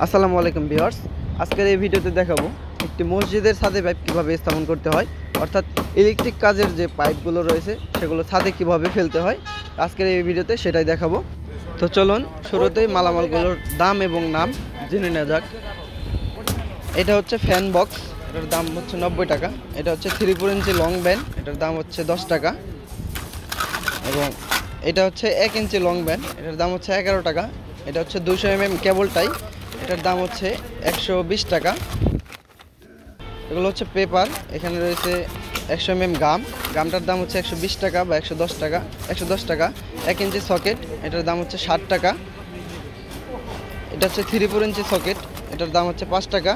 আসসালামু আলাইকুম ভিউয়ার্স, আজকের এই ভিডিওতে দেখাবো একটি মসজিদের ছাদে পাইপ কীভাবে স্থাপন করতে হয়, অর্থাৎ ইলেকট্রিক কাজের যে পাইপগুলো রয়েছে সেগুলো ছাদে কিভাবে ফেলতে হয়। আজকের এই ভিডিওতে সেটাই দেখাবো। তো চলুন শুরুতেই মালামালগুলোর দাম এবং নাম জেনে নেওয়া যাক। এটা হচ্ছে ফ্যান বক্স, এটার দাম হচ্ছে 90 টাকা। এটা হচ্ছে 3/4 ইঞ্চি লং ব্যান্ড, এটার দাম হচ্ছে 10 টাকা। এবং এটা হচ্ছে 1 ইঞ্চি লং ব্যান্ড, এটার দাম হচ্ছে 11 টাকা। এটা হচ্ছে 200 mm কেবল টাই, এটার দাম হচ্ছে 120 টাকা। এগুলো হচ্ছে পেপার, এখানে রয়েছে 100 mm গামটার দাম হচ্ছে 120 টাকা বা 110 টাকা। 110 টাকা। 1 ইঞ্চি সকেট, এটার দাম হচ্ছে 60 টাকা। এটা হচ্ছে 3/4 ইঞ্চি সকেট, এটার দাম হচ্ছে 5 টাকা।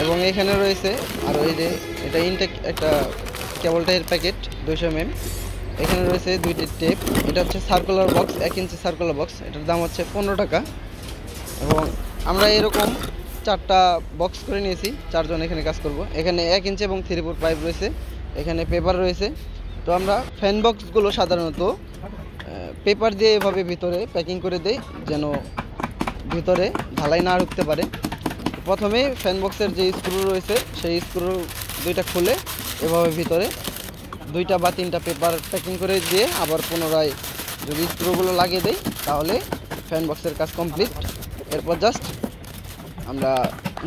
এবং এখানে রয়েছে আরও এই যে এটা ইনটেক একটা কেবল টাইয়ের প্যাকেট 200 mm। এখানে রয়েছে দুইটি টেপ, এটা হচ্ছে সার্কুলার বক্স, 1 ইঞ্চি সার্কুলার বক্স, এটার দাম হচ্ছে 15 টাকা। এবং আমরা এরকম 4টা বক্স করে নিয়েছি, 4 জন এখানে কাজ করব। এখানে 1 ইঞ্চি এবং 3/4 পাইপ রয়েছে, এখানে পেপার রয়েছে। তো আমরা ফ্যান বক্সগুলো সাধারণত পেপার দিয়ে এভাবে ভিতরে প্যাকিং করে দেই, যেন ভিতরে ঢালাই না ঢুকতে পারে। প্রথমে ফ্যান বক্সের যে স্ক্রু রয়েছে সেই স্ক্রু দুইটা খুলে এভাবে ভিতরে 2টা বা 3টা পেপার প্যাকিং করে দিয়ে আবার পুনরায় যদি স্ক্রুগুলো লাগিয়ে দেই তাহলে ফ্যান বক্সের কাজ কমপ্লিট। এরপর জাস্ট আমরা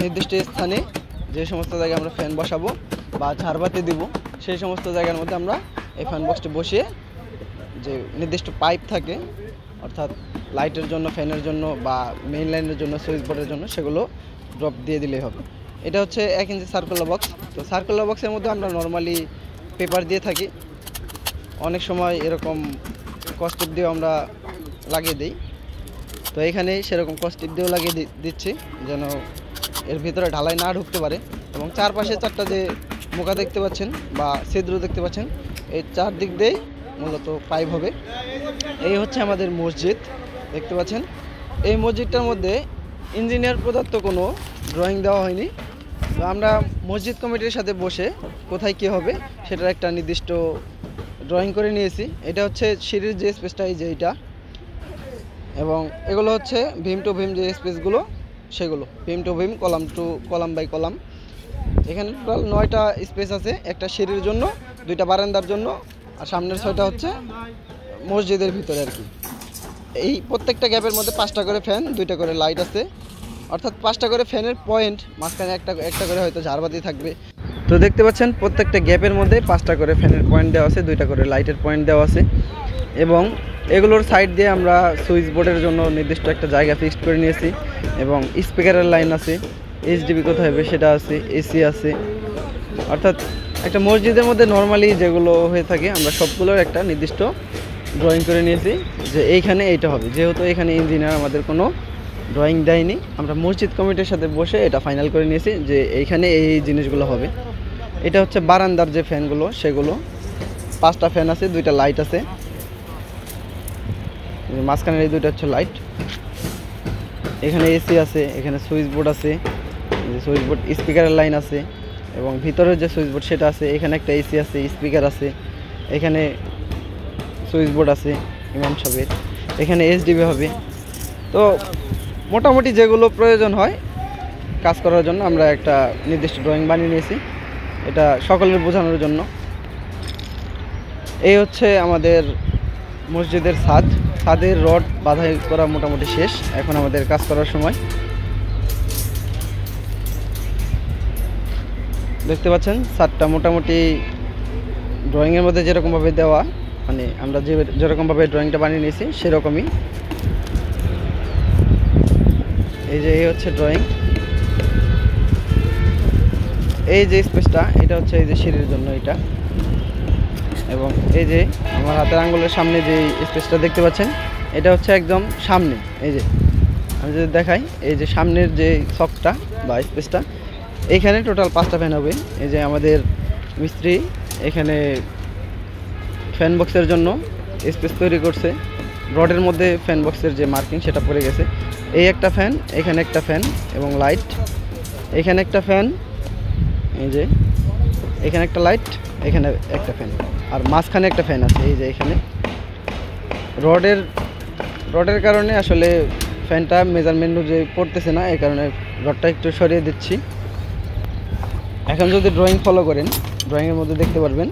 নির্দিষ্ট স্থানে যে সমস্ত জায়গায় আমরা ফ্যান বসাবো বা ঝাড়বাতি দিব সেই সমস্ত জায়গার মধ্যে আমরা এই ফ্যান বক্সটি বসিয়ে যে নির্দিষ্ট পাইপ থাকে, অর্থাৎ লাইটের জন্য, ফ্যানের জন্য বা মেইন লাইনের জন্য, সুইচ বোর্ডের জন্য, সেগুলো ড্রপ দিয়ে দিলেই হবে। এটা হচ্ছে 1 ইঞ্চি সার্কুলার বক্স। তো সার্কুলার বক্সের মধ্যে আমরা নর্মালি পেপার দিয়ে থাকি, অনেক সময় এরকম কস্টিপ দিয়েও আমরা লাগিয়ে দিই। তো এখানে সেরকম কস্টিপ দিয়েও লাগিয়ে দিচ্ছি যেন এর ভিতরে ঢালাই না ঢুকতে পারে। এবং চারপাশে 4টা যে মুখা দেখতে পাচ্ছেন বা ছিদ্র দেখতে পাচ্ছেন, এই 4 দিক দিয়েই মূলত পাইপ হবে। এই হচ্ছে আমাদের মসজিদ, দেখতে পাচ্ছেন। এই মসজিদটার মধ্যে ইঞ্জিনিয়ার প্রদত্ত কোনো ড্রয়িং দেওয়া হয়নি। তো আমরা মসজিদ কমিটির সাথে বসে কোথায় কী হবে সেটার একটা নির্দিষ্ট ড্রয়িং করে নিয়েছি। এটা হচ্ছে সিঁড়ির যে স্পেসটা, এই যে এইটা। এবং এগুলো হচ্ছে ভীম টু ভীম যে স্পেসগুলো, সেগুলো beam to beam, column to column by column. এখানে টোটাল 9টা স্পেস আছে, একটা সিঁড়ির জন্য, 2টা বারান্দার জন্য, আর সামনের 6টা হচ্ছে মসজিদের ভিতরে আর কি। এই প্রত্যেকটা গ্যাপের মধ্যে 5টা করে ফ্যান, 2টা করে লাইট আছে, অর্থাৎ 5টা করে ফ্যানের পয়েন্ট, মাঝখানে একটা করে হয়তো ঝাড়বাতি থাকবে। তো দেখতে পাচ্ছেন প্রত্যেকটা গ্যাপের মধ্যে 5টা করে ফ্যানের পয়েন্ট দেওয়া আছে, 2টা করে লাইটের পয়েন্ট দেওয়া আছে। এবং এগুলোর সাইড দিয়ে আমরা সুইচ বোর্ডের জন্য নির্দিষ্ট একটা জায়গা ফিক্সড করে নিয়েছি। এবং স্পিকারের লাইন আছে, এইচডিবি কোথায় হবে সেটা আছে, এসি আছে। অর্থাৎ একটা মসজিদের মধ্যে নর্মালি যেগুলো হয়ে থাকে আমরা সবগুলোর একটা নির্দিষ্ট ড্রয়িং করে নিয়েছি যে এইখানে এইটা হবে। যেহেতু এখানে ইঞ্জিনিয়ার আমাদের কোনো ড্রয়িং দেয়নি, আমরা মসজিদ কমিটির সাথে বসে এটা ফাইনাল করে নিয়েছি যে এইখানে এই জিনিসগুলো হবে। এটা হচ্ছে বারান্দার যে ফ্যানগুলো, সেগুলো 5টা ফ্যান আছে, 2টা লাইট আছে, মাঝখানের এই 2টা হচ্ছে লাইট। এখানে এসি আছে, এখানে সুইচ বোর্ড আছে, সুইচ বোর্ড, স্পিকারের লাইন আছে, এবং ভিতরের যে সুইচ বোর্ড সেটা আছে। এখানে একটা এসি আছে, স্পিকার আছে, এখানে সুইচ বোর্ড আছে ইমাম সাহেবের, এখানে এইচডিবি হবে। তো মোটামুটি যেগুলো প্রয়োজন হয় কাজ করার জন্য আমরা একটা নির্দিষ্ট ড্রয়িং বানিয়ে নিয়েছি, এটা সকলের বোঝানোর জন্য। এই হচ্ছে আমাদের মসজিদের ছাদের রড বাঁধাই করা মোটামুটি শেষ, এখন আমাদের কাজ করার সময়। দেখতে পাচ্ছেন ছাদটা মোটামুটি ড্রয়িংয়ের মধ্যে যেরকমভাবে দেওয়া, মানে আমরা যেরকমভাবে ড্রয়িংটা বানিয়ে নিয়েছি সেরকমই। এই যে এই হচ্ছে ড্রয়িং। এই যে স্পেসটা, এটা হচ্ছে এই যে সিঁড়ির জন্য এটা। এবং এই যে আমার হাতের আঙ্গুলের সামনে যে স্পেসটা দেখতে পাচ্ছেন, এটা হচ্ছে একদম সামনে। এই যে আমি যদি দেখাই, এই যে সামনের যে শকটা বা স্পেসটা, এইখানে টোটাল 5টা ফ্যান হবে। এই যে আমাদের মিস্ত্রি এখানে ফ্যান বক্সের জন্য স্পেস তৈরি করছে, রডের মধ্যে ফ্যান বক্সের যে মার্কিং সেটা পড়ে গেছে। এই একটা ফ্যান, এখানে একটা ফ্যান এবং লাইট, এখানে একটা ফ্যান, এই যে এখানে একটা লাইট, এখানে একটা ফ্যান, আর মাঝখানে একটা ফ্যান আছে। এই যে এখানে রডের কারণে আসলে ফ্যানটা মেজারমেন্ট অনুযায়ী পড়তেছে না, এই কারণে রডটা একটু সরিয়ে দিচ্ছি। এখন যদি ড্রয়িং ফলো করেন, ড্রয়িংয়ের মধ্যে দেখতে পারবেন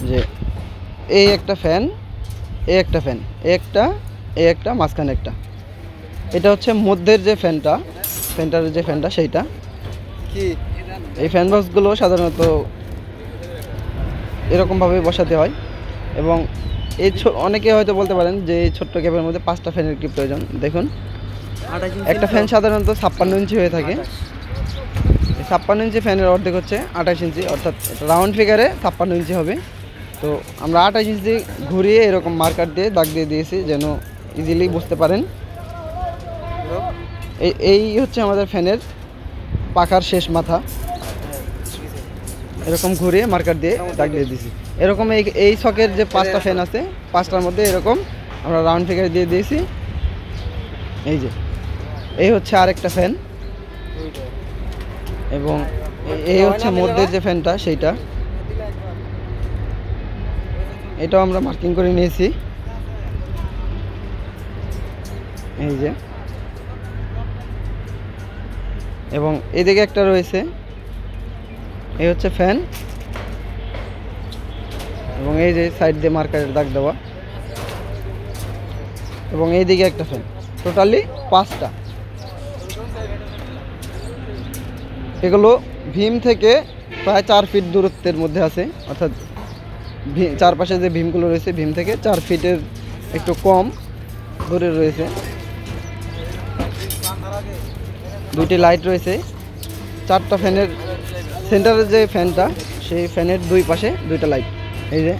যে এই একটা ফ্যান, এই একটা ফ্যান, এই একটা মাঝখানে একটা, এটা হচ্ছে মধ্যের যে ফ্যানটার যে ফ্যানটা সেইটা। এই ফ্যান বক্সগুলো সাধারণত এরকমভাবে বসাতে হয় এবং এই অনেকে হয়তো বলতে পারেন যে এই ছোট্ট ক্যাবের মধ্যে 5টা ফ্যানের কি প্রয়োজন। দেখুন, একটা ফ্যান সাধারণত 56 ইঞ্চি হয়ে থাকে। 56 ইঞ্চি ফ্যানের অর্ধেক হচ্ছে 28 ইঞ্চি, অর্থাৎ রাউন্ড ফিগারে 56 ইঞ্চি হবে। তো আমরা 28 ইঞ্চি ঘুরিয়ে এরকম মার্কার দিয়ে দাগ দিয়ে দিয়েছি যেন ইজিলি বুঝতে পারেন। এই হচ্ছে আমাদের ফ্যানের পাখার শেষ মাথা, এরকম ঘুরিয়ে মার্কার দিয়ে দাগ দিয়ে দিয়েছি। এরকম এই ছকের যে 5টা ফ্যান আছে, 5টার মধ্যে এরকম আমরা রাউন্ড ফিগার দিয়ে দিয়েছি। এই যে এই হচ্ছে আরেকটা ফ্যান এবং এই হচ্ছে মধ্যে যে ফ্যানটা সেইটা, এটাও আমরা মার্কিং করে নিয়েছি। এই যে, এবং এদিকে একটা রয়েছে, এই হচ্ছে ফ্যান এবং এই যে সাইড দিয়ে মার্কারের দাগ দেওয়া, এবং এইদিকে একটা ফ্যান, টোটালি 5টা। এগুলো ভীম থেকে প্রায় 4 ফিট দূরত্বের মধ্যে আছে, অর্থাৎ চারপাশে যে ভীমগুলো রয়েছে ভীম থেকে 4 ফিটের একটু কম দূরে রয়েছে। 2টি লাইট রয়েছে। 4টা ফ্যানের সেন্টারের যে ফ্যানটা, সেই ফ্যানের 2 পাশে 2টা লাইট, এই যে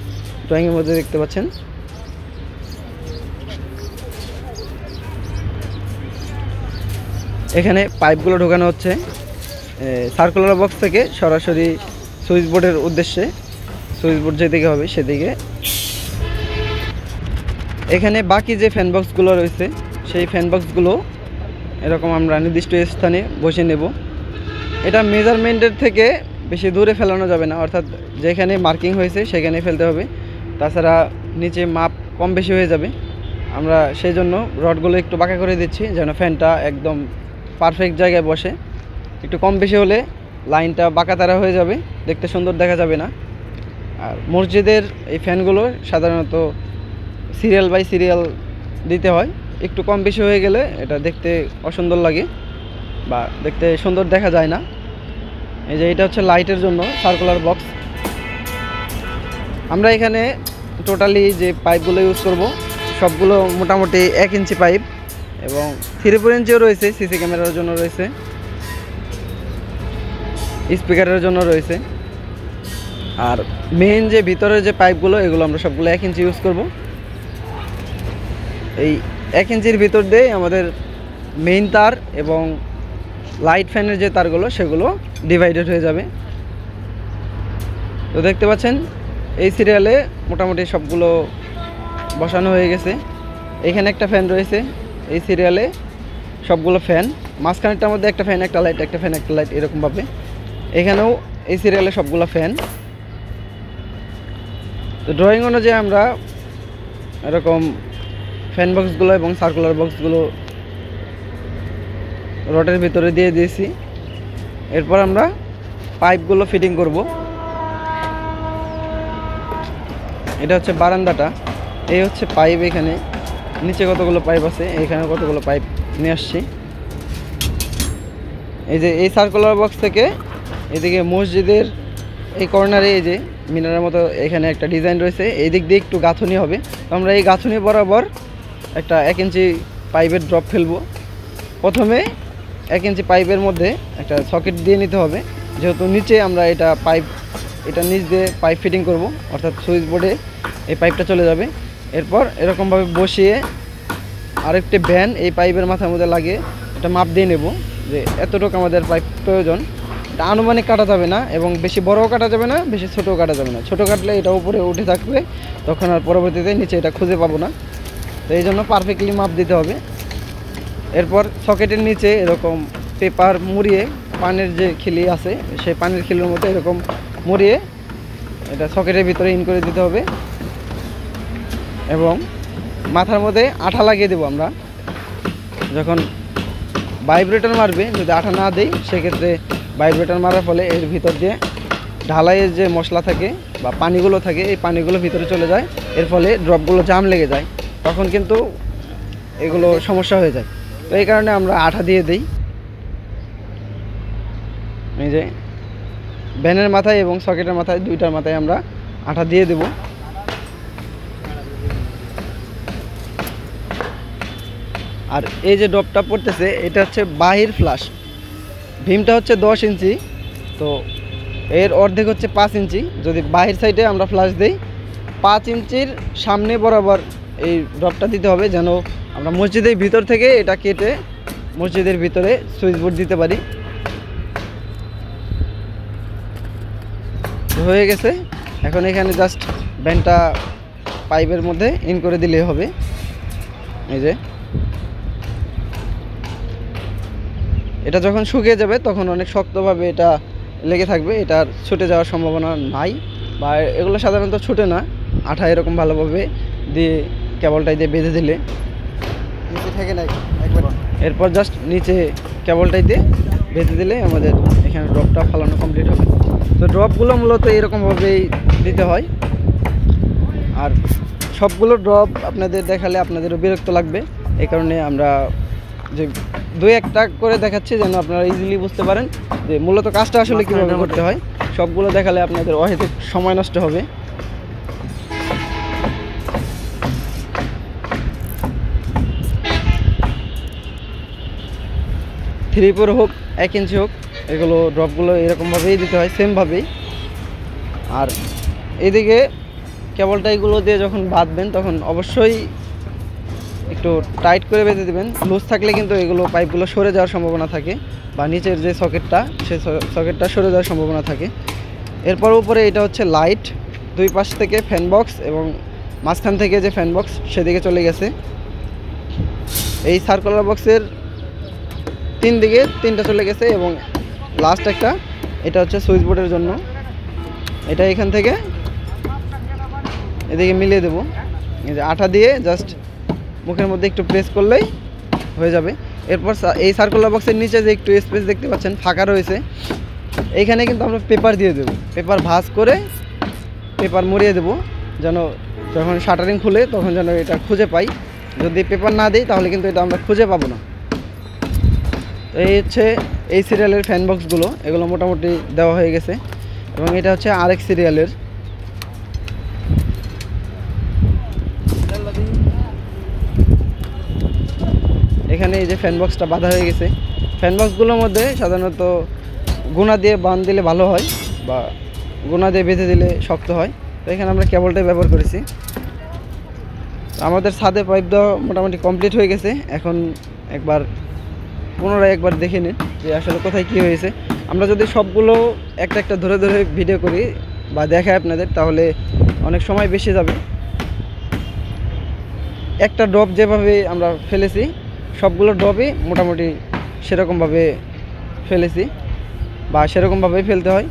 ড্রয়িংয়ের মধ্যে দেখতে পাচ্ছেন। এখানে পাইপগুলো ঢোকানো হচ্ছে সার্কুলার বক্স থেকে সরাসরি সুইচ বোর্ডের উদ্দেশ্যে, সুইচ বোর্ড যেদিকে হবে সেদিকে। এখানে বাকি যে ফ্যান বক্সগুলো রয়েছে সেই ফ্যান বক্সগুলো এরকম আমরা নির্দিষ্ট স্থানে বসে নেব। এটা মেজারমেন্টের থেকে বেশি দূরে ফেলানো যাবে না, অর্থাৎ যেখানে মার্কিং হয়েছে সেখানে ফেলতে হবে, তাছাড়া নিচে মাপ কম বেশি হয়ে যাবে। আমরা সেই জন্য রডগুলো একটু বাঁকা করে দিচ্ছি যেন ফ্যানটা একদম পারফেক্ট জায়গায় বসে। একটু কম বেশি হলে লাইনটা বাঁকা তারা হয়ে যাবে, দেখতে সুন্দর দেখা যাবে না। আর মসজিদের এই ফ্যানগুলো সাধারণত সিরিয়াল বাই সিরিয়াল দিতে হয়, একটু কম বেশি হয়ে গেলে এটা দেখতে অসুন্দর লাগে বা দেখতে সুন্দর দেখা যায় না। এই যে এটা হচ্ছে লাইটের জন্য সার্কুলার বক্স। আমরা এখানে টোটালি যে পাইপগুলো ইউজ করব সবগুলো মোটামুটি 1 ইঞ্চি পাইপ এবং 3-4 ইঞ্চিও রয়েছে, সিসি ক্যামেরার জন্য রয়েছে, স্পিকারের জন্য রয়েছে। আর মেইন যে ভিতরের যে পাইপগুলো এগুলো আমরা সবগুলো 1 ইঞ্চি ইউজ করব। এই 1 ইঞ্চির ভিতর দিয়ে আমাদের মেইন তার এবং লাইট ফ্যানের যে তারগুলো সেগুলো ডিভাইডেড হয়ে যাবে। তো দেখতে পাচ্ছেন এই সিরিয়ালে মোটামুটি সবগুলো বসানো হয়ে গেছে। এখানে একটা ফ্যান রয়েছে, এই সিরিয়ালে সবগুলো ফ্যান, মাঝখানেরটার মধ্যে একটা ফ্যান একটা লাইট, একটা ফ্যান একটা লাইট, এরকমভাবে এখানেও এই সিরিয়ালে সবগুলো ফ্যান। তো ড্রয়িং অনুযায়ী আমরা এরকম ফ্যান বক্সগুলো এবং সার্কুলার বক্সগুলো রডের ভিতরে দিয়ে দিয়েছি। এরপর আমরা পাইপগুলো ফিটিং করব। এটা হচ্ছে বারান্দাটা, এই হচ্ছে পাইপ। এখানে নিচে কতগুলো পাইপ আছে, এখানে কতগুলো পাইপ নিয়ে আসছি। এই যে এই সার্কুলার বক্স থেকে এদিকে মসজিদের এই কর্নারে এই যে মিনারের মতো এখানে একটা ডিজাইন রয়েছে, এই দিক দিয়ে একটু গাঁথুনি হবে। তো আমরা এই গাঁথুনি বরাবর একটা 1 ইঞ্চি পাইপের ড্রপ ফেলবো। প্রথমে 1 ইঞ্চি পাইপের মধ্যে একটা সকেট দিয়ে নিতে হবে, যেহেতু নিচে আমরা এটা নিচ দিয়ে পাইপ ফিটিং করব, অর্থাৎ সুইচ বোর্ডে এই পাইপটা চলে যাবে। এরপর এরকমভাবে বসিয়ে আরেকটি ভ্যান এই পাইপের মাথার মধ্যে লাগিয়ে এটা মাপ দিয়ে নেব যে এতটুকু আমাদের পাইপ প্রয়োজন। এটা আনুমানিক কাটা যাবে না এবং বেশি বড়ও কাটা যাবে না, বেশি ছোটও কাটা যাবে না। ছোটো কাটলে এটা উপরে উঠে থাকবে, তখন আর পরবর্তীতে নিচে এটা খুঁজে পাবো না। তো এই জন্য পারফেক্টলি মাপ দিতে হবে। এরপর সকেটের নিচে এরকম পেপার মুড়িয়ে, পানের যে খিলি আছে সেই পানের খিলির মতো এরকম মুড়িয়ে এটা সকেটের ভিতরে ইন করে দিতে হবে এবং মাথার মধ্যে আঠা লাগিয়ে দেবো আমরা। যখন ভাইব্রেটর মারবে, যদি আঠা না দেই সেক্ষেত্রে ভাইব্রেটর মারার ফলে এর ভিতর দিয়ে ঢালাইয়ের যে মশলা থাকে বা পানিগুলো থাকে, এই পানিগুলো ভিতরে চলে যায়, এর ফলে ড্রপগুলো জাম লেগে যায়, তখন কিন্তু এগুলো সমস্যা হয়ে যায়। তো এই কারণে আমরা আঠা দিয়ে দিই। এই যে ভ্যানের মাথায় এবং সকেটের মাথায়, দুইটার মাথায় আমরা আঠা দিয়ে দেব। আর এই যে ড্রপটা পড়তেছে এটা হচ্ছে বাহির ফ্লাশ, ভীমটা হচ্ছে 10 ইঞ্চি, তো এর অর্ধেক হচ্ছে 5 ইঞ্চি। যদি বাহির সাইডে আমরা ফ্লাশ দিই 5 ইঞ্চির সামনে বরাবর এই ড্রপটা দিতে হবে, যেন আমরা মসজিদের ভিতর থেকে এটা কেটে মসজিদের ভিতরে সুইচ বোর্ড দিতে পারি। হয়ে গেছে, এখন এখানে জাস্ট ভ্যানটা পাইপের মধ্যে ইন করে দিলেই হবে। এই যে এটা যখন শুকিয়ে যাবে তখন অনেক শক্তভাবে এটা লেগে থাকবে, এটার ছুটে যাওয়ার সম্ভাবনা নাই, বা এগুলো সাধারণত ছুটে না। আঠা এরকম ভালোভাবে দিয়ে কেবলটাই দিয়ে বেঁধে দিলে নিচে থেকে নাই একবার, এরপর জাস্ট নিচে কেবলটাই দিয়ে বেঁধে দিলে আমাদের এখানে ড্রপটা ফালানো কমপ্লিট হবে। তো ড্রপগুলো মূলত এরকমভাবেই দিতে হয়। আর সবগুলো ড্রপ আপনাদের দেখালে আপনাদেরও বিরক্ত লাগবে, এই কারণে আমরা যে 2-1টা করে দেখাচ্ছি যেন আপনারা ইজিলি বুঝতে পারেন যে মূলত কাজটা আসলে কীভাবে করতে হয়। সবগুলো দেখালে আপনাদের অহেতুক সময় নষ্ট হবে। 3/4 হোক 1 ইঞ্চি হোক, এগুলো ড্রপগুলো এরকমভাবেই দিতে হয়, সেমভাবেই। আর এদিকে কেবলটা এগুলো দিয়ে যখন বাঁধবেন তখন অবশ্যই একটু টাইট করে বেঁধে দেবেন। লুজ থাকলে কিন্তু এগুলো পাইপগুলো সরে যাওয়ার সম্ভাবনা থাকে, বা নিচের যে সকেটটা সেই সকেটটা সরে যাওয়ার সম্ভাবনা থাকে। এরপর উপরে এটা হচ্ছে লাইট, দুই পাশ থেকে ফ্যান বক্স এবং মাঝখান থেকে যে ফ্যান বক্স সেদিকে চলে গেছে। এই সার্কুলার বক্সের 3 দিকে 3টা চলে গেছে, এবং লাস্ট একটা এটা হচ্ছে সুইচ বোর্ডের জন্য। এটা এখান থেকে এদিকে মিলিয়ে দেবো। এই যে আঠা দিয়ে জাস্ট মুখের মধ্যে একটু প্রেস করলেই হয়ে যাবে। এরপর এই সার্কুলার বক্সের নিচে যে একটু স্পেস দেখতে পাচ্ছেন ফাঁকা রয়েছে, এইখানে কিন্তু আমরা পেপার দিয়ে দেবো। পেপার ভাঁজ করে পেপার মুড়িয়ে দেবো, যেন যখন শাটারিং খুলে তখন যেন এটা খুঁজে পাই। যদি পেপার না দিই তাহলে কিন্তু এটা আমরা খুঁজে পাবো না। এই হচ্ছে এই সিরিয়ালের ফ্যান বক্সগুলো, এগুলো মোটামুটি দেওয়া হয়ে গেছে। এবং এটা হচ্ছে আরেক সিরিয়ালের। এখানে এই যে ফ্যান বক্সটা বাঁধা হয়ে গেছে। ফ্যান বক্সগুলোর মধ্যে সাধারণত গুণা দিয়ে বাঁধ দিলে ভালো হয়, বা গুণা দিয়ে বেঁধে দিলে শক্ত হয়। তো এখানে আমরা কেবলটাই ব্যবহার করেছি। আমাদের ছাদে পাইপ দেওয়া মোটামুটি কমপ্লিট হয়ে গেছে। এখন পুনরায় একবার দেখে নিন যে আসলে কোথায় কী হয়েছে। আমরা যদি সবগুলো একটা একটা ধরে ধরে ভিডিও করি বা দেখাই আপনাদের, তাহলে অনেক সময় বেশি যাবে। একটা ড্রপ যেভাবে আমরা ফেলেছি, সবগুলো ড্রপই মোটামুটি সেরকমভাবে ফেলেছি, বা সেরকমভাবেই ফেলতে হয়।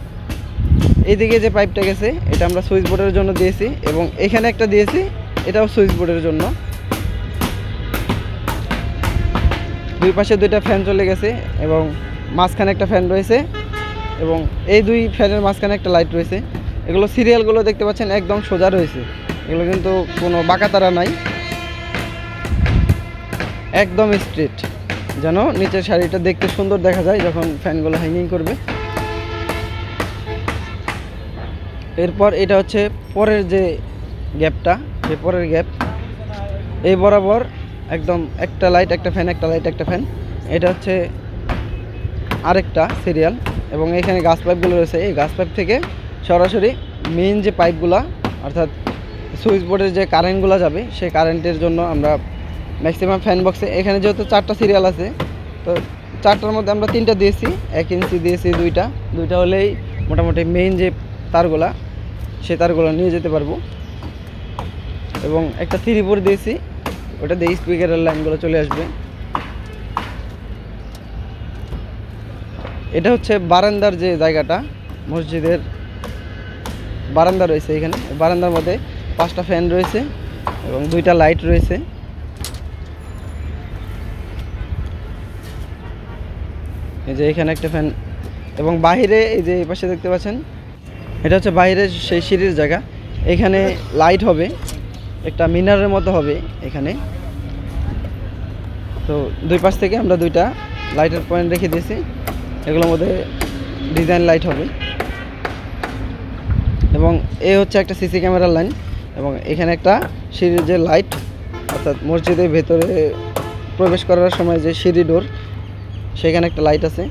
এইদিকে যে পাইপটা গেছে এটা আমরা সুইচ বোর্ডের জন্য দিয়েছি, এবং এখানে একটা দিয়েছি, এটাও সুইচ বোর্ডের জন্য। দুই পাশে 2টা ফ্যান চলে গেছে, এবং মাঝখানে একটা ফ্যান রয়েছে, এবং এই 2 ফ্যানের মাঝখানে একটা লাইট রয়েছে। এগুলো সিরিয়ালগুলো দেখতে পাচ্ছেন একদম সোজা রয়েছে, এগুলো কিন্তু কোনো বাঁকাতারা নাই, একদম স্ট্রেট, যেন নিচের শাড়িটা দেখতে সুন্দর দেখা যায় যখন ফ্যানগুলো হ্যাঙ্গিং করবে। এরপর এটা হচ্ছে পরের যে গ্যাপটা, যে পরের গ্যাপ, এই বরাবর একদম একটা লাইট একটা ফ্যান, একটা লাইট একটা ফ্যান। এটা হচ্ছে আরেকটা সিরিয়াল, এবং এখানে গাছ পাইপগুলো রয়েছে। এই গাছ পাইপ থেকে সরাসরি মেইন যে পাইপগুলো, অর্থাৎ সুইচ বোর্ডের যে কারেন্টগুলো যাবে, সেই কারেন্টের জন্য আমরা ম্যাক্সিমাম ফ্যান বক্সে, এখানে যেহেতু 4টা সিরিয়াল আছে, তো 4টার মধ্যে আমরা 3টা দিয়েছি, 1 ইঞ্চি দিয়েছি 2টা হলেই মোটামুটি মেইন যে তারগুলা, সেই তারগুলো নিয়ে যেতে পারবো। এবং একটা 3/4 দিয়েছি, ওটা দিয়ে স্পিকারের লাইনগুলো চলে আসবে। এটা হচ্ছে বারান্দার যে জায়গাটা, মসজিদের বারান্দা রয়েছে। এখানে বারান্দার মধ্যে 5টা ফ্যান রয়েছে এবং 2টা লাইট রয়েছে। এই যে এখানে একটা ফ্যান, এবং বাইরে এই যে এই পাশে দেখতে পাচ্ছেন, এটা হচ্ছে বাইরের সেই সিঁড়ির জায়গা। এখানে লাইট হবে, একটা মিনারের মতো হবে এখানে। তো দুই পাশ থেকে আমরা দুইটা লাইটের পয়েন্ট রেখে দিয়েছি, এগুলোর মধ্যে ডিজাইন লাইট হবে। এবং এ হচ্ছে একটা সিসি ক্যামেরার লাইন, এবং এখানে একটা সিঁড়ির যে লাইট, অর্থাৎ মসজিদের ভেতরে প্রবেশ করার সময় যে সিঁড়ি ডোর, সেখানে একটা লাইট আছে।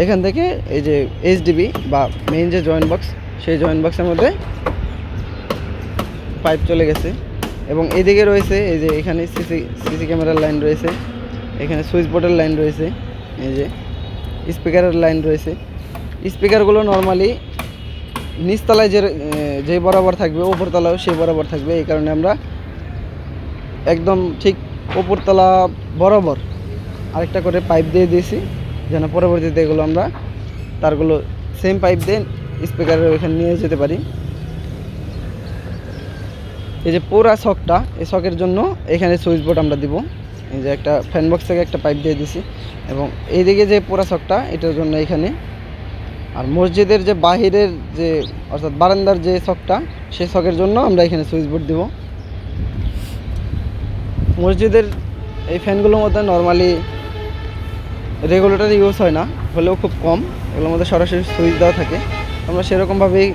এখান থেকে এই যে এইচডিবি বা মেইন যে জয়েন্ট বক্স, সেই জয়েন্ট বক্সের মধ্যে পাইপ চলে গেছে। এবং এদিকে রয়েছে এই যে এখানে সিসি ক্যামেরার লাইন রয়েছে, এখানে সুইচ বোর্ডের লাইন রয়েছে, এই যে স্পিকারের লাইন রয়েছে। স্পিকারগুলো নর্মালি নিচতলায় যে বরাবর থাকবে উপরতলাও সেই বরাবর থাকবে, এই কারণে আমরা একদম ঠিক উপরতলা বরাবর আরেকটা করে পাইপ দিয়ে দিয়েছি, যেন পরবর্তীতে এগুলো আমরা তারগুলো সেম পাইপ দিয়ে স্পিকারের ওইখানে নিয়ে যেতে পারি। এই যে পুরা শকটা, এই শকের জন্য এখানে সুইচ বোর্ড আমরা দিব। এই যে একটা ফ্যান বক্স থেকে একটা পাইপ দিয়ে দিছি, এবং এইদিকে যে পুরা শকটা, এটার জন্য এখানে। আর মসজিদের যে বাহিরের যে অর্থাৎ বারান্দার যে শকটা, সেই শকের জন্য আমরা এখানে সুইচ বোর্ড দিব। মসজিদের এই ফ্যানগুলোর মধ্যে নর্মালি রেগুলেটর ইউজ হয় না, হলেও খুব কম, এগুলোর মধ্যে সরাসরি সুইচ দেওয়া থাকে। আমরা সেরকমভাবেই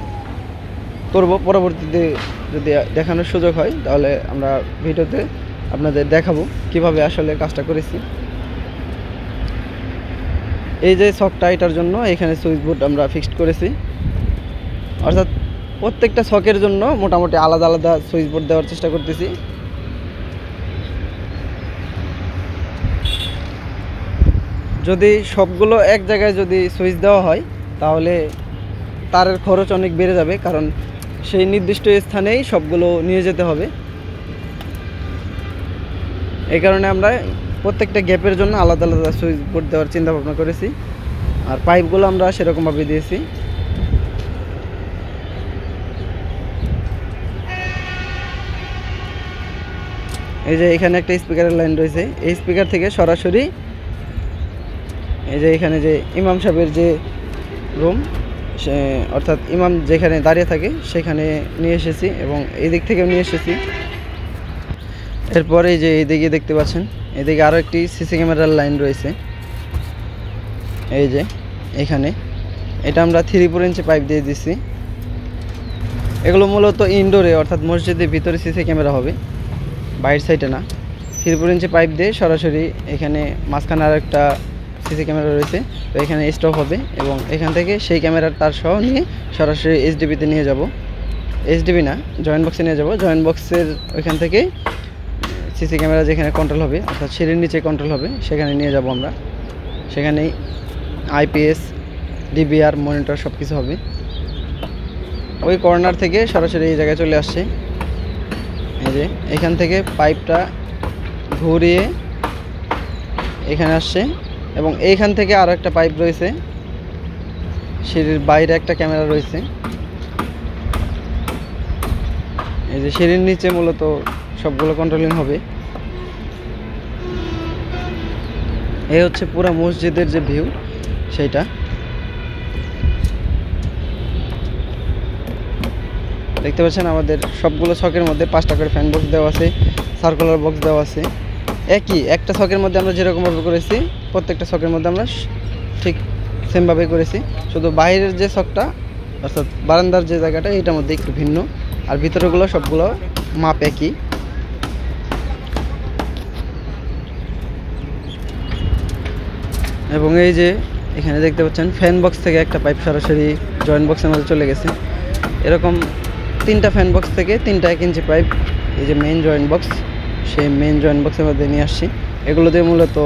করব, পরবর্তীতে যদি দেখানোর সুযোগ হয় তাহলে আমরা ভিডিওতে আপনাদের দেখাবো কিভাবে আসলে কাজটা করেছি। এই যে শকটা, এটার জন্য এখানে সুইচ বোর্ড আমরা ফিক্সড করেছি, অর্থাৎ প্রত্যেকটা শকের জন্য মোটামুটি আলাদা আলাদা সুইচ বোর্ড দেওয়ার চেষ্টা করতেছি। যদি সবগুলো এক জায়গায় যদি সুইচ দেওয়া হয় তাহলে তারের খরচ অনেক বেড়ে যাবে, কারণ সেই নির্দিষ্ট স্থানেই সবগুলো নিয়ে যেতে হবে। এই কারণে আমরা প্রত্যেকটা গ্যাপের জন্য আলাদা আলাদা সুইচ বোর্ড দেওয়ার চিন্তা ভাবনা করেছি। আর পাইপগুলো আমরা সেরকমভাবে দিয়েছি। এই যে এখানে একটা স্পিকারের লাইন রয়েছে, এই স্পিকার থেকে সরাসরি এই যে এখানে যে ইমাম সাহেবের যে রুম, অর্থাৎ ইমাম যেখানে দাঁড়িয়ে থাকে সেখানে নিয়ে এসেছি, এবং এই দিক থেকেও নিয়ে এসেছি। এরপরে এই যে এইদিকে দেখতে পাচ্ছেন, এদিকে আরও একটি সিসি ক্যামেরার লাইন রয়েছে। এই যে এখানে এটা আমরা 3/4 ইঞ্চি পাইপ দিয়ে দিচ্ছি। এগুলো মূলত ইনডোরে, অর্থাৎ মসজিদের ভিতরে সিসি ক্যামেরা হবে, বাইরের সাইডে না। 3/4 ইঞ্চি পাইপ দিয়ে সরাসরি এখানে মাঝখানে আর একটা সিসি ক্যামেরা রয়েছে, তো এখানে স্টপ হবে, এবং এখান থেকে সেই ক্যামেরার তার সহ নিয়ে সরাসরি এইচডিবিতে নিয়ে যাব। এইচডিবি না, জয়েন্ট বক্সে নিয়ে যাব। জয়েন্ট বক্সের ওইখান থেকে সিসি ক্যামেরা যেখানে কন্ট্রোল হবে, অর্থাৎ সিঁড়ির নিচে কন্ট্রোল হবে, সেখানে নিয়ে যাব আমরা। সেখানেই আইপিএস, ডিবিআর, মনিটর সব কিছু হবে। ওই কর্নার থেকে সরাসরি এই জায়গায় চলে আসছে। এই যে এখান থেকে পাইপটা ঘুরিয়ে এখানে আসছে, এবং এইখান থেকে আরও একটা পাইপ রয়েছে, সিঁড়ির বাইরে একটা ক্যামেরা রয়েছে। এই যে সিঁড়ির নিচে মূলত সবগুলো কন্ট্রোলিং হবে। এই হচ্ছে পুরো মসজিদের যে ভিউ, সেইটা দেখতে পাচ্ছেন। আমাদের সবগুলো ছকের মধ্যে 5টা করে ফ্যান বক্স দেওয়া আছে, সার্কুলার বক্স দেওয়া আছে। একই একটা ছকের মধ্যে আমরা যেরকমভাবে করেছি, প্রত্যেকটা ছকের মধ্যে আমরা ঠিক সেমভাবে করেছি। শুধু বাইরের যে ছকটা, অর্থাৎ বারান্দার যে জায়গাটা, এটার মধ্যে একটু ভিন্ন, আর ভিতরেগুলো সবগুলো মাপ একই। এবং এই যে এখানে দেখতে পাচ্ছেন ফ্যান বক্স থেকে একটা পাইপ সরাসরি জয়েন্ট বক্সের মধ্যে চলে গেছে। এরকম 3টা ফ্যান বক্স থেকে 3টা 1 ইঞ্চি পাইপ এই যে মেইন জয়েন্ট বক্স, সেই মেইন জয়েন্ট বক্সের মধ্যে নিয়ে আসছি। এগুলো দিয়ে মূলত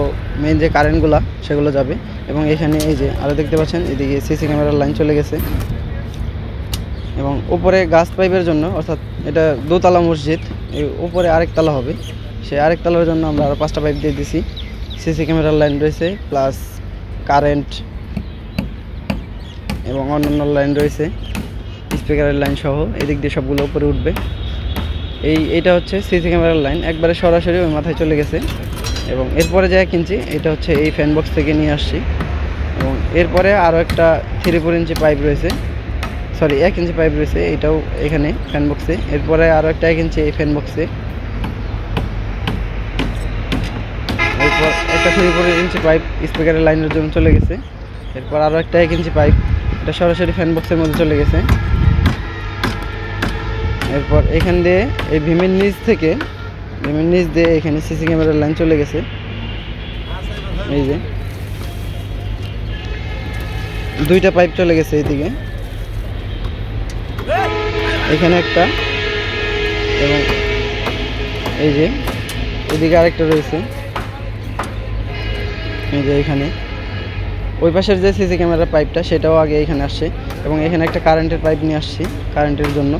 মেইন যে কারেন্টগুলো সেগুলো যাবে। এবং এখানে এই যে আরও দেখতে পাচ্ছেন, এদিকে সিসি ক্যামেরার লাইন চলে গেছে। এবং উপরে গাছ পাইপের জন্য, অর্থাৎ এটা দোতলা মসজিদ, এই উপরে আরেক তলা হবে, সেই আরেক তলার জন্য আমরা আরও 5টা পাইপ দিয়ে দিছি। সিসি ক্যামেরার লাইন রয়েছে, প্লাস কারেন্ট এবং অন্যান্য লাইন রয়েছে, স্পিকারের লাইন সহ এদিক দিয়ে সবগুলো উপরে উঠবে। এইটা হচ্ছে সিসি ক্যামেরার লাইন, একবারে সরাসরি ওই মাথায় চলে গেছে। এবং এরপরে যা কিনছি, এটা হচ্ছে এই ফ্যান বক্স থেকে নিয়ে আসছি। এবং এরপরে আরও একটা 3-4 ইঞ্চি পাইপ রয়েছে, সরি 1 ইঞ্চি পাইপ রয়েছে, এটাও এখানে ফ্যান বক্সে। এরপরে আরও একটা 1 ইঞ্চি এই ফ্যান বক্সে। এরপর একটা 3-4 ইঞ্চি পাইপ স্পিকারের লাইনের জন্য চলে গেছে। এরপর আরও একটা 1 ইঞ্চি পাইপ, এটা সরাসরি ফ্যান বক্সের মধ্যে চলে গেছে। এরপর এখান দিয়ে এই ভীমের নিচ দিয়ে এখানে সিসি ক্যামেরার লাইন চলে গেছে। এই যে 2টা পাইপ চলে গেছে এইদিকে, এখানে একটা, এবং এই যে এদিকে আরেকটা রয়েছে। এই যে এখানে ওই পাশের যে সিসি ক্যামেরার পাইপটা সেটাও আগে এখানে আসছে, এবং এখানে একটা কারেন্টের পাইপ নিয়ে আসছি কারেন্টের জন্য।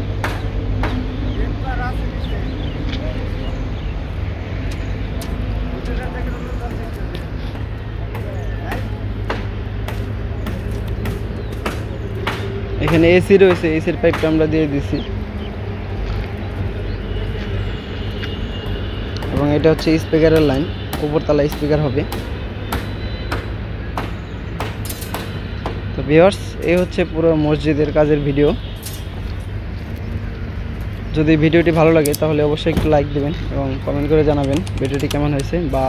এখানে এসি রয়েছে, এসির পাইপটা আমরা দিয়ে দিছি, এবং এটা হচ্ছে স্পিকারের লাইন, উপরতলা স্পিকার হবে। তো ভিউয়ার্স, এই হচ্ছে পুরো মসজিদের কাজের ভিডিও। যদি ভিডিওটি ভালো লাগে তাহলে অবশ্যই একটু লাইক দিবেন এবং কমেন্ট করে জানাবেন ভিডিওটি কেমন হয়েছে, বা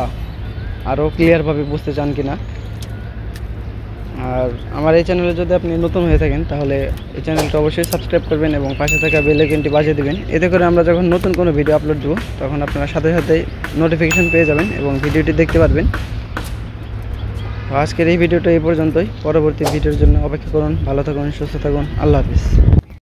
আরও ক্লিয়ারভাবে বুঝতে চান কিনা। আর আমার এই চ্যানেলে যদি আপনি নতুন হয়ে থাকেন তাহলে এই চ্যানেলটা অবশ্যই সাবস্ক্রাইব করবেন এবং পাশে থাকা বেল আইকনটি বাজিয়ে দেবেন। এতে করে আমরা যখন নতুন কোনো ভিডিও আপলোড দেবো তখন আপনারা সাথে সাথে নোটিফিকেশন পেয়ে যাবেন এবং ভিডিওটি দেখতে পারবেন। আজকের এই ভিডিওটা এই পর্যন্তই। পরবর্তী ভিডিওর জন্য অপেক্ষা করুন। ভালো থাকুন, সুস্থ থাকুন। আল্লাহ হাফিজ।